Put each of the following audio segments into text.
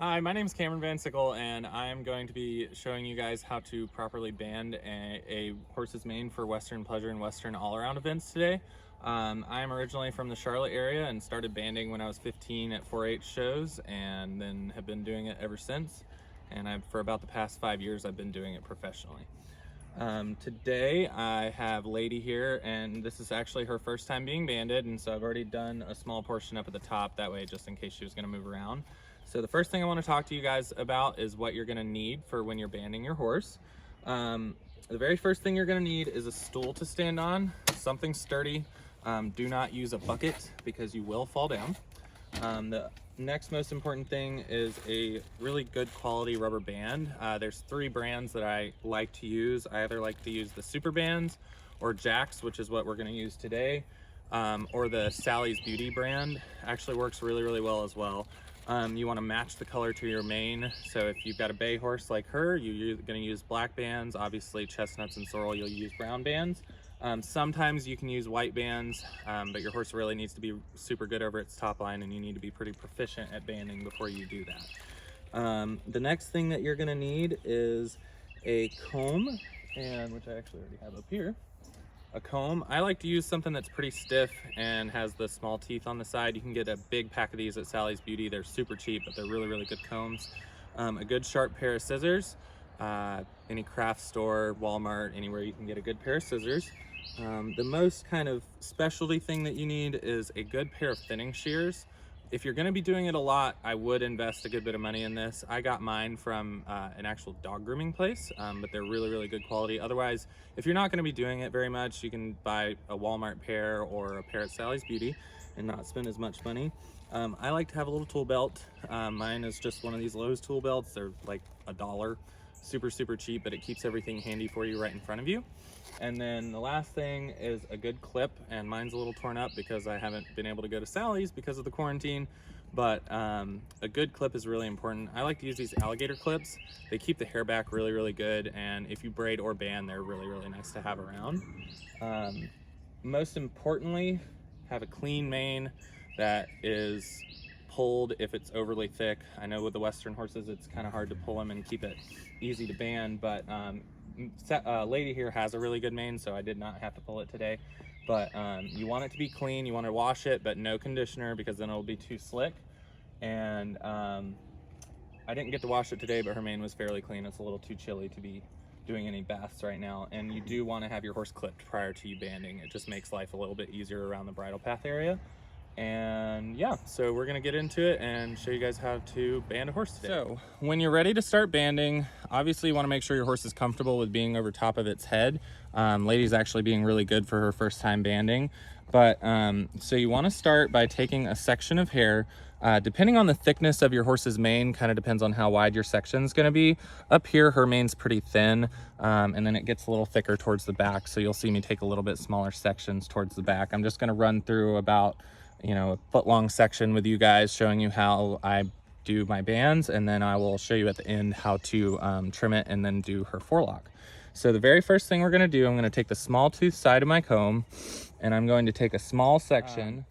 Hi, my name is Cameron Van Sickle, and I'm going to be showing you guys how to properly band a horse's mane for Western Pleasure and Western all-around events today. I'm originally from the Charlotte area and started banding when I was 15 at 4-H shows, and then have been doing it ever since. And for about the past 5 years, I've been doing it professionally. Today I have Lady here, and this is actually her first time being banded, and so I've already done a small portion up at the top, that way just in case she was going to move around. So the first thing I want to talk to you guys about is what you're going to need for when you're banding your horse. The very first thing you're going to need is a stool to stand on, something sturdy. Do not use a bucket because you will fall down. The next most important thing is a really good quality rubber band. There's 3 brands that I like to use. I either like to use the Super Bands or Jax, which is what we're going to use today, or the Sally's Beauty brand. Actually works really well as well. You want to match the color to your mane. So if you've got a bay horse like her, you're going to use black bands. Obviously chestnuts and sorrel, you'll use brown bands. Sometimes you can use white bands, but your horse really needs to be super good over its top line, and you need to be pretty proficient at banding before you do that. The next thing that you're going to need is a comb, and which I actually already have up here. A comb. I like to use something that's pretty stiff and has the small teeth on the side. You can get a big pack of these at Sally's Beauty. They're super cheap, but they're really good combs. A good sharp pair of scissors. Any craft store, Walmart, anywhere you can get a good pair of scissors. The most kind of specialty thing that you need is a good pair of thinning shears. If you're going to be doing it a lot, I would invest a good bit of money in this. I got mine from an actual dog grooming place, but they're really good quality. Otherwise, if you're not going to be doing it very much, you can buy a Walmart pair or a pair at Sally's Beauty and not spend as much money. I like to have a little tool belt. Mine is just one of these Lowe's tool belts. They're like $1. Super cheap, but it keeps everything handy for you right in front of you. And then the last thing is a good clip, and mine's a little torn up because I haven't been able to go to Sally's because of the quarantine, but a good clip is really important. I like to use these alligator clips. They keep the hair back really good, and if you braid or band, they're really nice to have around. Most importantly, have a clean mane that is pulled if it's overly thick. I know with the Western horses it's kind of hard to pull them and keep it easy to band, but Lady here has a really good mane, so I did not have to pull it today. But you want it to be clean. You want to wash it, but no conditioner, because then it'll be too slick. And I didn't get to wash it today, but her mane was fairly clean. It's a little too chilly to be doing any baths right now. And you do want to have your horse clipped prior to you banding. It just makes life a little bit easier around the bridle path area. And yeah, so we're gonna get into it and show you guys how to band a horse today. So when you're ready to start banding, obviously you want to make sure your horse is comfortable with being over top of its head. Lady's actually being really good for her first time banding, but so you want to start by taking a section of hair. Depending on the thickness of your horse's mane, kind of depends on how wide your section is going to be. Up here her mane's pretty thin, and then it gets a little thicker towards the back, so you'll see me take a little bit smaller sections towards the back. I'm just going to run through about a foot-long section with you guys, showing you how I do my bands, and then I will show you at the end how to trim it and then do her forelock. So the very first thing we're going to do, I'm going to take the small tooth side of my comb, and I'm going to take a small section.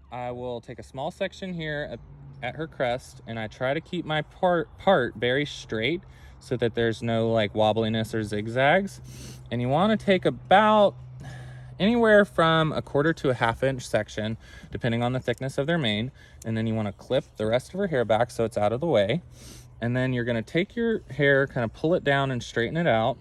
I will take a small section here at her crest, and I try to keep my part very straight so that there's no like wobbliness or zigzags. And you want to take about anywhere from 1/4 to 1/2 inch section, depending on the thickness of their mane. And then you want to clip the rest of her hair back so it's out of the way. And then you're going to take your hair, kind of pull it down and straighten it out.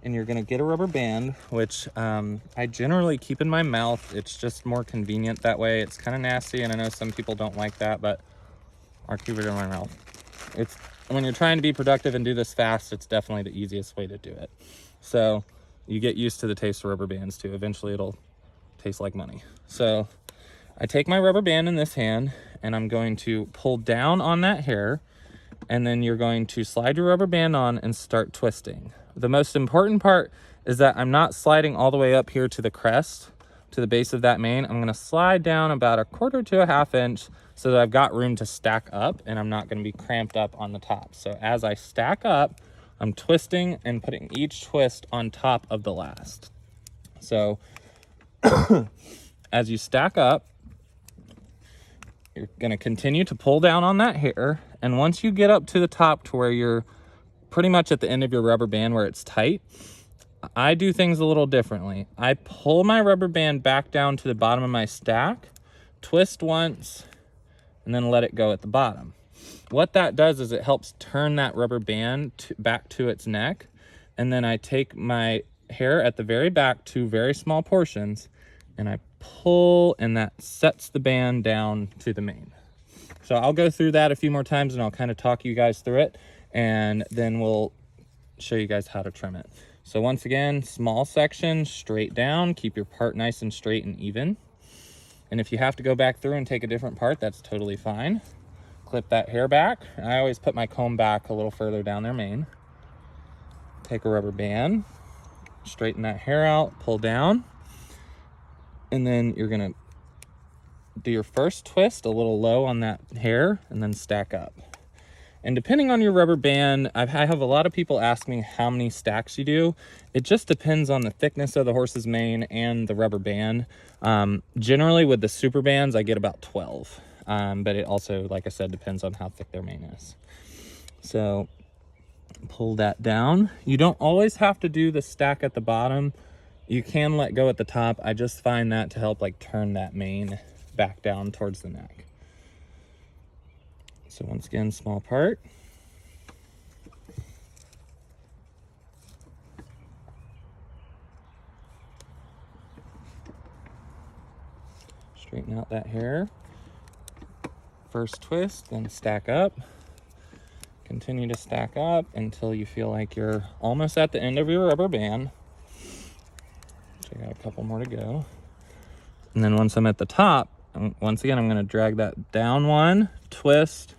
And you're going to get a rubber band, which I generally keep in my mouth. It's just more convenient that way. It's kind of nasty, and I know some people don't like that, but I'll keep it in my mouth. It's when you're trying to be productive and do this fast, it's definitely the easiest way to do it. So you get used to the taste of rubber bands too. Eventually it'll taste like money. So I take my rubber band in this hand, and I'm going to pull down on that hair, and then you're going to slide your rubber band on and start twisting. The most important part is that I'm not sliding all the way up here to the crest, to the base of that mane. I'm going to slide down about 1/4 to 1/2 inch so that I've got room to stack up, and I'm not going to be cramped up on the top. So as I stack up, I'm twisting and putting each twist on top of the last. So as you stack up, you're gonna continue to pull down on that hair. And once you get up to the top to where you're pretty much at the end of your rubber band where it's tight, I do things a little differently. I pull my rubber band back down to the bottom of my stack, twist once, and then let it go at the bottom. What that does is it helps turn that rubber band back to its neck. And then I take my hair at the very back, 2 very small portions, and I pull, and that sets the band down to the mane. So I'll go through that a few more times and I'll kind of talk you guys through it, and then we'll show you guys how to trim it. So once again, small section, straight down, keep your part nice and straight and even. And if you have to go back through and take a different part, that's totally fine. Clip that hair back. I always put my comb back a little further down their mane. Take a rubber band, straighten that hair out, pull down, and then you're gonna do your first twist a little low on that hair and then stack up. And depending on your rubber band, I have a lot of people ask me how many stacks you do. It just depends on the thickness of the horse's mane and the rubber band. Generally with the super bands, I get about 12. But it also, like I said, depends on how thick their mane is. So pull that down. You don't always have to do the stack at the bottom. You can let go at the top. I just find that to help like turn that mane back down towards the neck. So once again, small part. Straighten out that hair. First twist, then stack up. Continue to stack up until you feel like you're almost at the end of your rubber band. So I got a couple more to go. And then once I'm at the top, once again, I'm gonna drag that down one, twist,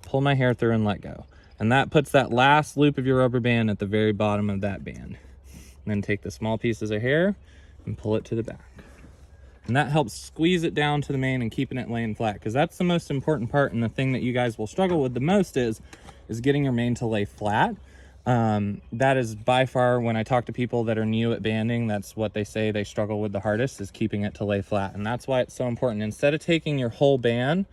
pull my hair through and let go. And that puts that last loop of your rubber band at the very bottom of that band. And then take the small pieces of hair and pull it to the back. And that helps squeeze it down to the mane and keeping it laying flat, because that's the most important part, and the thing that you guys will struggle with the most is getting your mane to lay flat. That is by far, when I talk to people that are new at banding, that's what they say they struggle with the hardest, is keeping it to lay flat. And that's why it's so important. Instead of taking your whole band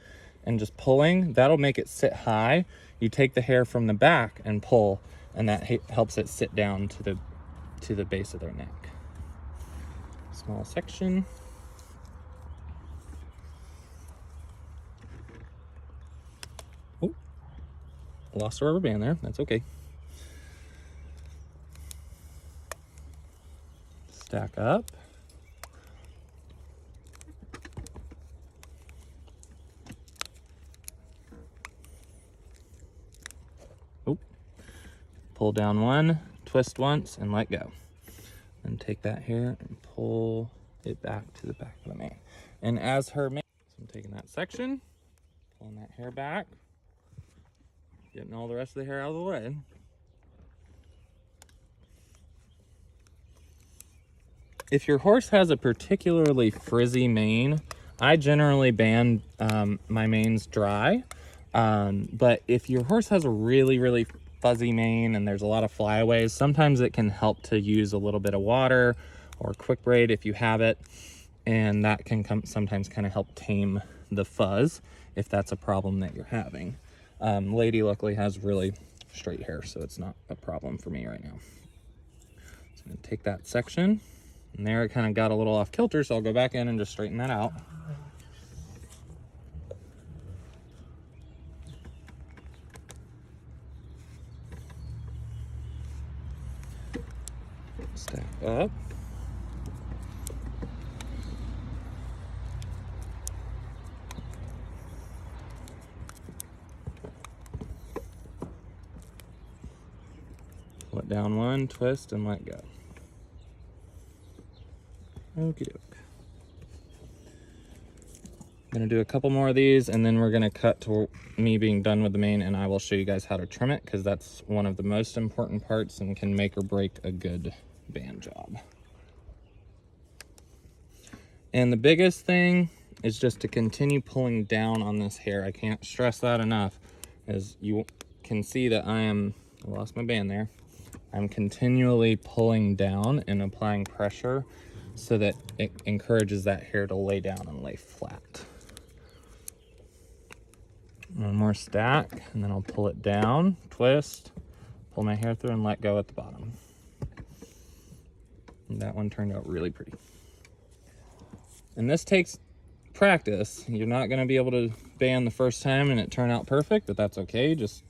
and just pulling, that'll make it sit high. You take the hair from the back and pull, and that helps it sit down to the base of their neck. Small section. Oh, lost a rubber band there. That's okay. Stack up. Oh, pull down one, twist once, and let go. And take that hair and pull it back to the back of the mane. And as her mane, so I'm taking that section, pulling that hair back, getting all the rest of the hair out of the way. If your horse has a particularly frizzy mane, I generally band my manes dry. But if your horse has a really, really fuzzy mane and there's a lot of flyaways, sometimes it can help to use a little bit of water or quick braid if you have it. And that can sometimes kind of help tame the fuzz if that's a problem that you're having. Lady luckily has really straight hair, so it's not a problem for me right now. So I'm gonna take that section. And there it kind of got a little off kilter, so I'll go back in and just straighten that out. Stack up. Pull it down one, twist, and let go. Okie doke. I'm gonna do a couple more of these, and then we're gonna cut to me being done with the mane, and I will show you guys how to trim it, because that's one of the most important parts and can make or break a good band job. And the biggest thing is just to continue pulling down on this hair. I can't stress that enough. As you can see that I lost my band there. I'm continually pulling down and applying pressure so that it encourages that hair to lay down and lay flat. One more stack, and then I'll pull it down, twist, pull my hair through, and let go at the bottom. And that one turned out really pretty. And this takes practice. You're not going to be able to band the first time and it turn out perfect, but that's okay. Just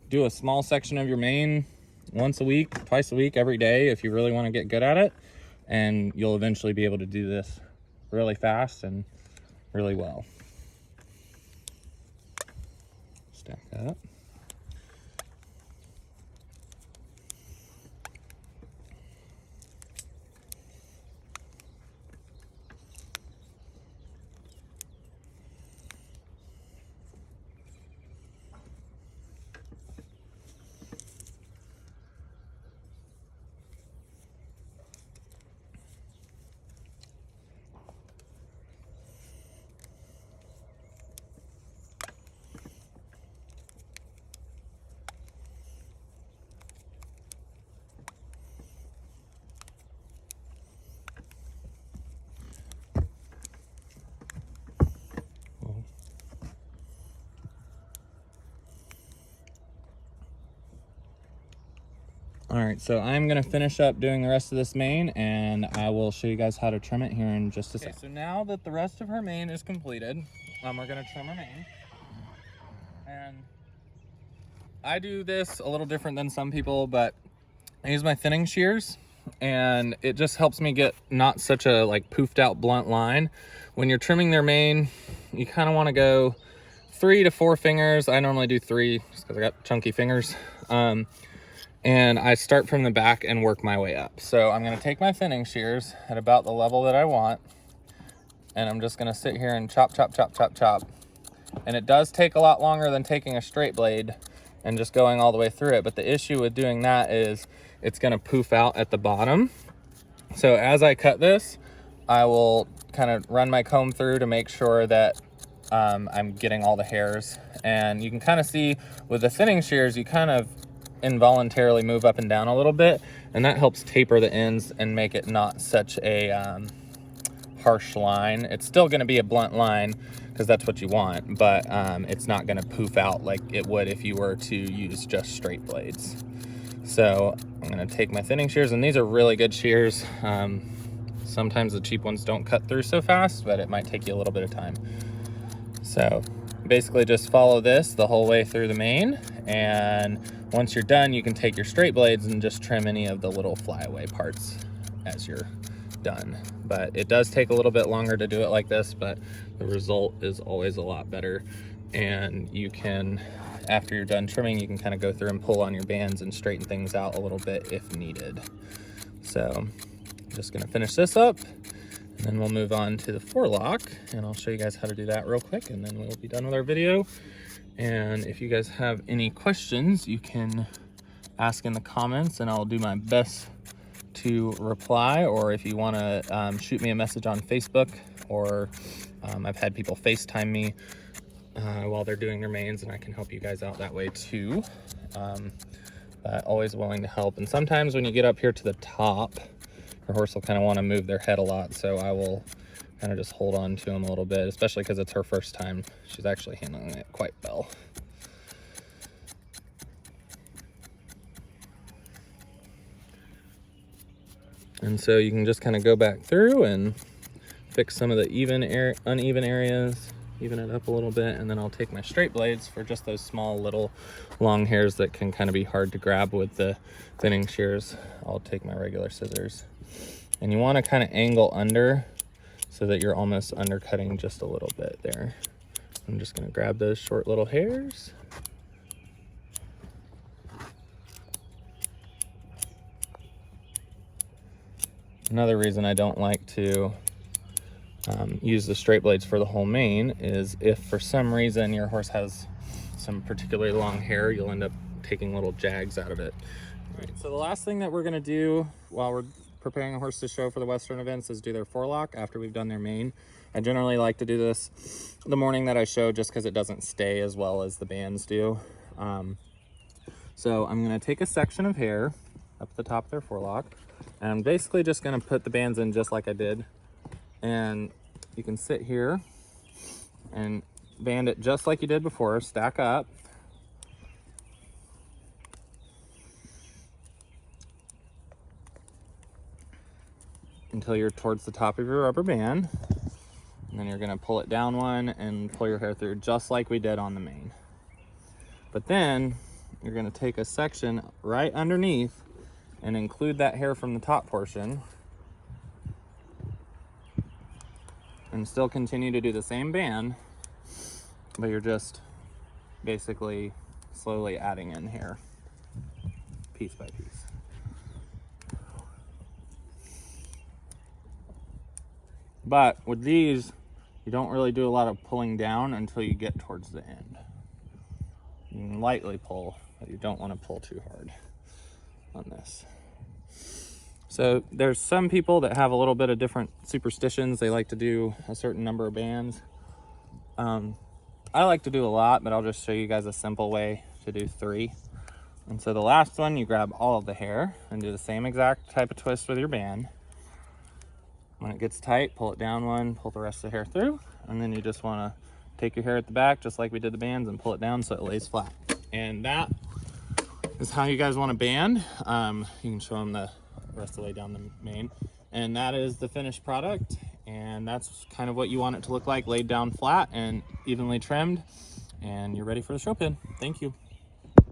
do a small section of your mane once a week, twice a week, every day if you really want to get good at it, and you'll eventually be able to do this really fast and really well. Stack that up. All right, so I'm gonna finish up doing the rest of this mane and I will show you guys how to trim it here in just a second. Okay, so now that the rest of her mane is completed, we're gonna trim her mane. And I do this a little different than some people, but I use my thinning shears and it just helps me get not such a like poofed out blunt line. When you're trimming their mane, you kind of want to go 3 to 4 fingers. I normally do 3 just because I got chunky fingers. And I start from the back and work my way up. So I'm gonna take my thinning shears at about the level that I want, and I'm just gonna sit here and chop, chop, chop, chop, chop. And it does take a lot longer than taking a straight blade and just going all the way through it. But the issue with doing that is it's gonna poof out at the bottom. So as I cut this, I will kind of run my comb through to make sure that I'm getting all the hairs. And you can kind of see with the thinning shears, you kind of involuntarily move up and down a little bit, and that helps taper the ends and make it not such a harsh line. It's still going to be a blunt line because that's what you want, but it's not going to poof out like it would if you were to use just straight blades. So I'm going to take my thinning shears, and these are really good shears. Sometimes the cheap ones don't cut through so fast, but it might take you a little bit of time. So basically just follow this the whole way through the mane, and once you're done, you can take your straight blades and just trim any of the little flyaway parts as you're done. But it does take a little bit longer to do it like this, but the result is always a lot better. And you can, after you're done trimming, you can kind of go through and pull on your bands and straighten things out a little bit if needed. So I'm just gonna finish this up, and then we'll move on to the forelock, and I'll show you guys how to do that real quick, and then we'll be done with our video. And if you guys have any questions, you can ask in the comments and I'll do my best to reply. Or if you want to shoot me a message on Facebook, or I've had people FaceTime me while they're doing their manes, and I can help you guys out that way too. But always willing to help. And sometimes when you get up here to the top, your horse will kind of want to move their head a lot, so I will kind of just hold on to him a little bit, especially because it's her first time. She's actually handling it quite well. And so you can just kind of go back through and fix some of the uneven areas, even it up a little bit, and then I'll take my straight blades for just those small little long hairs that can kind of be hard to grab with the thinning shears. I'll take my regular scissors. And you want to kind of angle under so that you're almost undercutting just a little bit there. I'm just gonna grab those short little hairs. Another reason I don't like to use the straight blades for the whole mane is if for some reason your horse has some particularly long hair, you'll end up taking little jags out of it. All right, so the last thing that we're gonna do while we're preparing a horse to show for the Western events is do their forelock after we've done their mane. I generally like to do this the morning that I show just because it doesn't stay as well as the bands do. So I'm going to take a section of hair up the top of their forelock, and I'm basically just going to put the bands in just like I did. And you can sit here and band it just like you did before. Stack up. Until you're towards the top of your rubber band. And then you're gonna pull it down one and pull your hair through just like we did on the mane. But then you're gonna take a section right underneath and include that hair from the top portion and still continue to do the same band, but you're just basically slowly adding in hair piece by piece. But with these, you don't really do a lot of pulling down until you get towards the end. You can lightly pull, but you don't want to pull too hard on this. So there's some people that have a little bit of different superstitions. They like to do a certain number of bands. I like to do a lot, but I'll just show you guys a simple way to do 3. And so the last one, you grab all of the hair and do the same exact type of twist with your band. When it gets tight, pull it down one, pull the rest of the hair through, and then you just want to take your hair at the back, just like we did the bands, and pull it down so it lays flat. And that is how you guys want to band. You can show them the rest of the way down the mane. And that is the finished product. And that's kind of what you want it to look like, laid down flat and evenly trimmed. And you're ready for the show pin. Thank you.